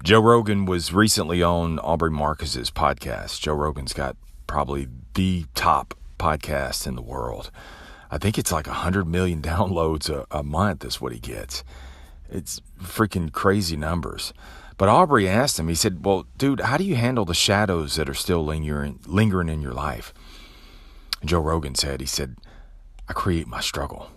Joe Rogan was recently on Aubrey Marcus's podcast. Joe Rogan's got probably the top podcast in the world. I think it's like 100 million downloads a month is what he gets. It's freaking crazy numbers. But Aubrey asked him, he said, well, dude, how do you handle the shadows that are still lingering in your life? And Joe Rogan said, I create my struggle.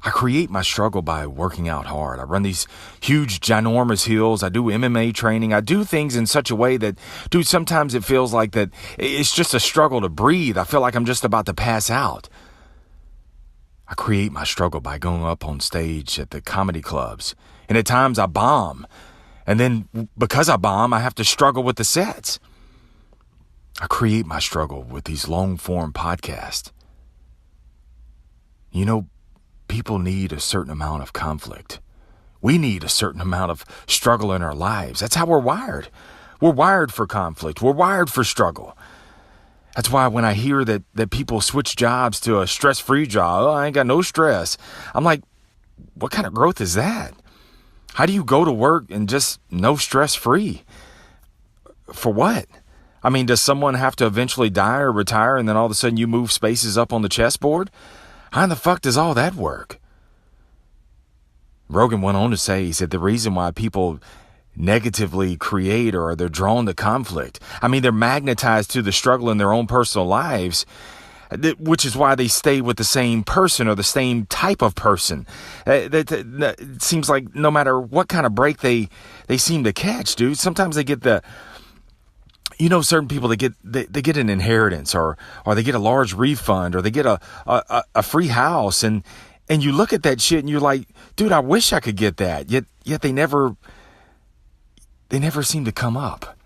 I create my struggle by working out hard. I run these huge, ginormous hills. I do MMA training. I do things in such a way that, dude, sometimes it feels like that it's just a struggle to breathe. I feel like I'm just about to pass out. I create my struggle by going up on stage at the comedy clubs. And at times I bomb. And then because I bomb, I have to struggle with the sets. I create my struggle with these long-form podcasts. You know, people need a certain amount of conflict. We need a certain amount of struggle in our lives. That's how we're wired. We're wired for conflict. We're wired for struggle. That's why when I hear that people switch jobs to a stress-free job, I ain't got no stress. I'm like, what kind of growth is that? How do you go to work and just no stress-free? For what? I mean, does someone have to eventually die or retire and then all of a sudden you move spaces up on the chessboard? How in the fuck does all that work? Rogan went on to say, he said the reason why people negatively create or they're drawn to conflict, I mean, they're magnetized to the struggle in their own personal lives, which is why they stay with the same person or the same type of person. It seems like no matter what kind of break they seem to catch, dude, sometimes they get certain people, they get an inheritance or they get a large refund or they get a free house and you look at that shit and you're like, dude, I wish I could get that. Yet they never seem to come up.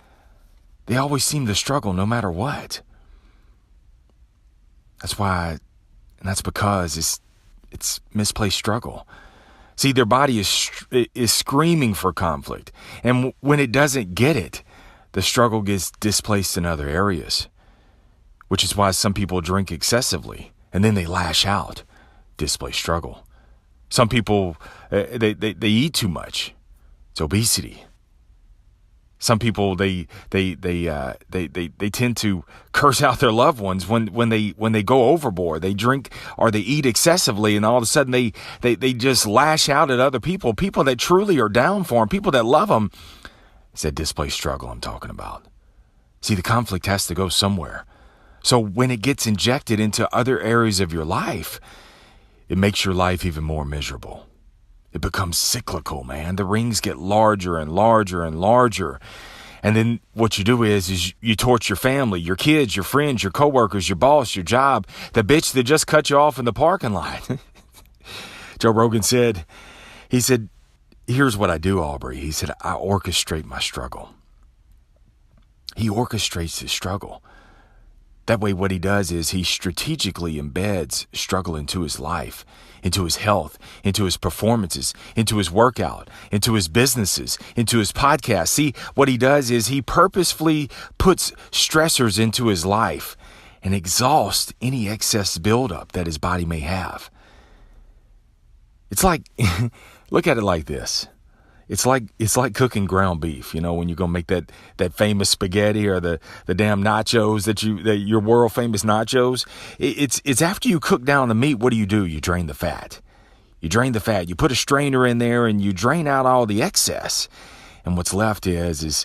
They always seem to struggle no matter what. That's because it's misplaced struggle. See, their body is screaming for conflict. And when it doesn't get it, the struggle gets displaced in other areas, which is why some people drink excessively and then they lash out. Displaced struggle. Some people, they eat too much. It's obesity. Some people, they tend to curse out their loved ones when they go overboard. They drink or they eat excessively, and all of a sudden they just lash out at other people that truly are down for them, people that love them. It's that displaced struggle I'm talking about. See, the conflict has to go somewhere. So when it gets injected into other areas of your life, it makes your life even more miserable. It becomes cyclical, man. The rings get larger and larger and larger. And then what you do is you torch your family, your kids, your friends, your coworkers, your boss, your job, the bitch that just cut you off in the parking lot. Joe Rogan said, here's what I do, Aubrey. He said, I orchestrate my struggle. He orchestrates his struggle. That way, what he does is he strategically embeds struggle into his life, into his health, into his performances, into his workout, into his businesses, into his podcast. See, what he does is he purposefully puts stressors into his life and exhausts any excess buildup that his body may have. It's like, look at it like this. It's like cooking ground beef, when you're gonna make that famous spaghetti or the damn nachos that your world famous nachos. It's after you cook down the meat, what do? You drain the fat. You drain the fat. You put a strainer in there and you drain out all the excess. And what's left is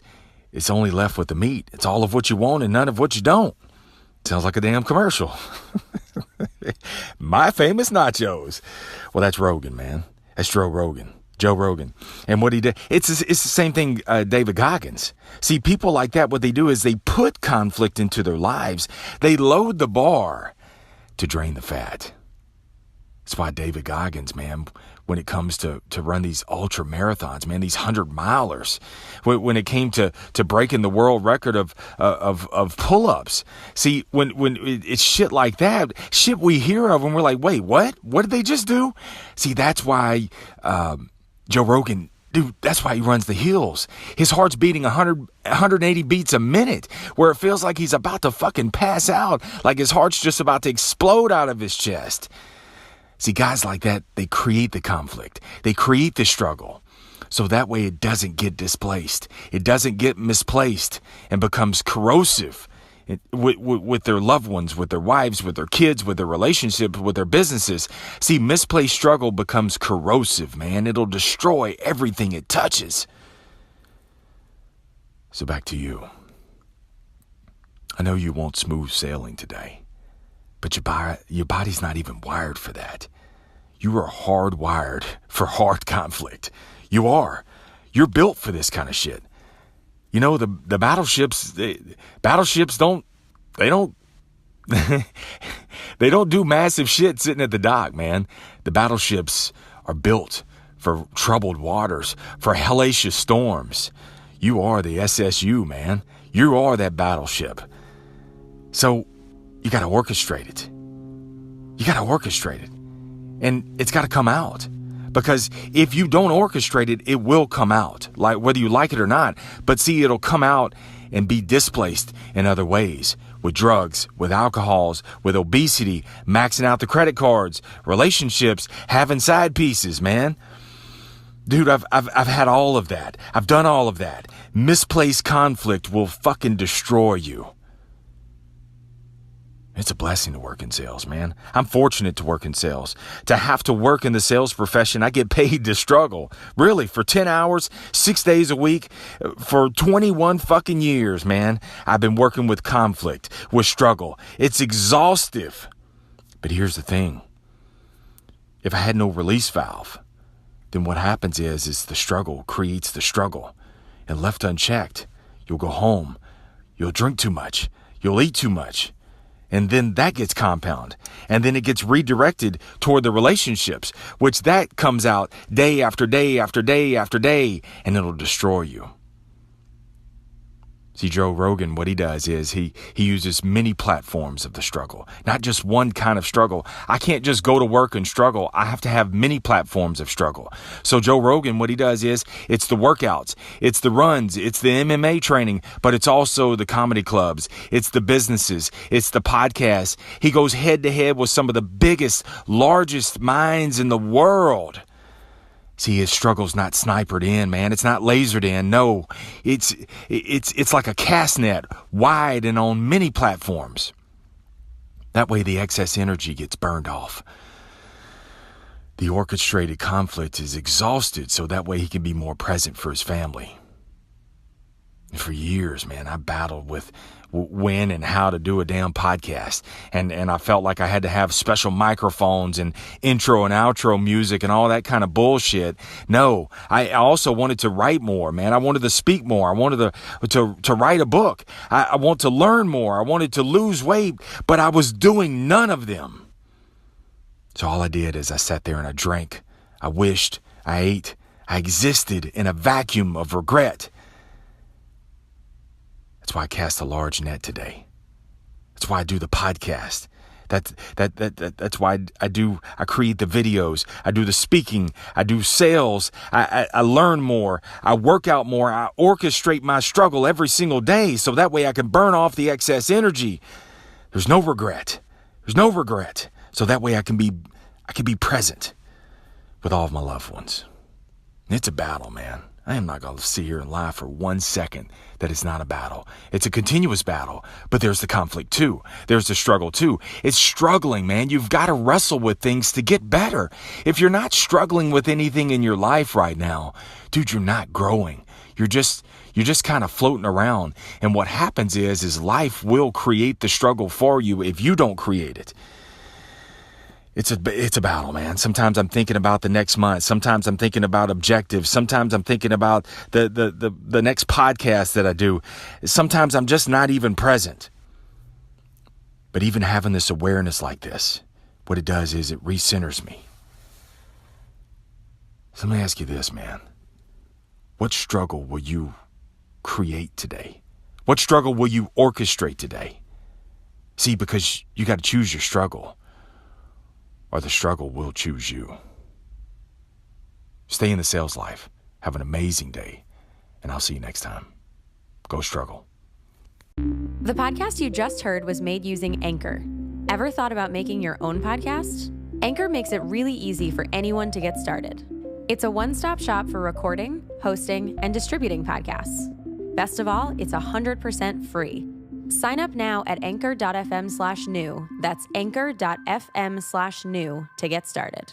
it's only left with the meat. It's all of what you want and none of what you don't. Sounds like a damn commercial. My famous nachos. Well, that's Rogan, man. That's Joe Rogan. And what he did, it's the same thing, David Goggins. See, people like that, what they do is they put conflict into their lives. They load the bar to drain the fat. That's why David Goggins, man, when it comes to run these ultra marathons, man, these 100-milers, when it came to breaking the world record of pull-ups. See, when it's shit like that, shit we hear of and we're like, wait, what? What did they just do? See, that's why Joe Rogan, dude, that's why he runs the hills. His heart's beating 180 beats a minute, where it feels like he's about to fucking pass out, like his heart's just about to explode out of his chest. See, guys like that, they create the conflict. They create the struggle. So that way it doesn't get displaced. It doesn't get misplaced and becomes corrosive with their loved ones, with their wives, with their kids, with their relationships, with their businesses. See, misplaced struggle becomes corrosive, man. It'll destroy everything it touches. So back to you. I know you want smooth sailing today, but your body's not even wired for that. You are hardwired for hard conflict. You are. You're built for this kind of shit. You know, the battleships don't they don't do massive shit sitting at the dock, man. The battleships are built for troubled waters, for hellacious storms. You are the SSU, man. You are that battleship. So you got to orchestrate it. You got to orchestrate it. And it's got to come out. Because if you don't orchestrate it, it will come out, like whether you like it or not. But see, it'll come out and be displaced in other ways, with drugs, with alcohols, with obesity, maxing out the credit cards, relationships, having side pieces, man. Dude, I've had all of that. I've done all of that. Misplaced conflict will fucking destroy you. It's a blessing to work in sales, man. I'm fortunate to work in sales. To have to work in the sales profession, I get paid to struggle. Really, for 10 hours, 6 days a week, for 21 fucking years, man. I've been working with conflict, with struggle. It's exhaustive. But here's the thing. If I had no release valve, then what happens is the struggle creates the struggle. And left unchecked, you'll go home. You'll drink too much. You'll eat too much. And then that gets compound. And then it gets redirected toward the relationships, which that comes out day after day after day after day, and it'll destroy you. See, Joe Rogan, what he does is he uses many platforms of the struggle, not just one kind of struggle. I can't just go to work and struggle. I have to have many platforms of struggle. So Joe Rogan, what he does is it's the workouts, it's the runs, it's the MMA training, but it's also the comedy clubs, it's the businesses, it's the podcasts. He goes head to head with some of the biggest, largest minds in the world. See, his struggle's not snipered in, man. It's not lasered in. No, it's like a cast net, wide and on many platforms. That way the excess energy gets burned off. The orchestrated conflict is exhausted, so that way he can be more present for his family. And for years, man, I battled with when and how to do a damn podcast. And I felt like I had to have special microphones and intro and outro music and all that kind of bullshit. No, I also wanted to write more, man. I wanted to speak more. I wanted to write a book. I want to learn more. I wanted to lose weight, but I was doing none of them. So all I did is I sat there and I drank. I wished. I ate. I existed in a vacuum of regret. That's why I cast a large net today. That's why I do the podcast. That's why I create the videos. I do the speaking. I do sales. I learn more. I work out more. I orchestrate my struggle every single day so that way I can burn off the excess energy. There's no regret. There's no regret. So that way I can be present with all of my loved ones. It's a battle, man. I am not going to sit here and lie for 1 second that it's not a battle. It's a continuous battle, but there's the conflict too. There's the struggle too. It's struggling, man. You've got to wrestle with things to get better. If you're not struggling with anything in your life right now, dude, you're not growing. You're just kind of floating around. And what happens is life will create the struggle for you if you don't create it. It's a battle, man. Sometimes I'm thinking about the next month. Sometimes I'm thinking about objectives. Sometimes I'm thinking about the next podcast that I do. Sometimes I'm just not even present. But even having this awareness like this, what it does is it recenters me. So let me ask you this, man. What struggle will you create today? What struggle will you orchestrate today? See, because you got to choose your struggle, or the struggle will choose you. Stay in the sales life. Have an amazing day. And I'll see you next time. Go struggle. The podcast you just heard was made using Anchor. Ever thought about making your own podcast? Anchor makes it really easy for anyone to get started. It's a one-stop shop for recording, hosting, and distributing podcasts. Best of all, it's 100% free. Sign up now at anchor.fm/new. That's anchor.fm/new to get started.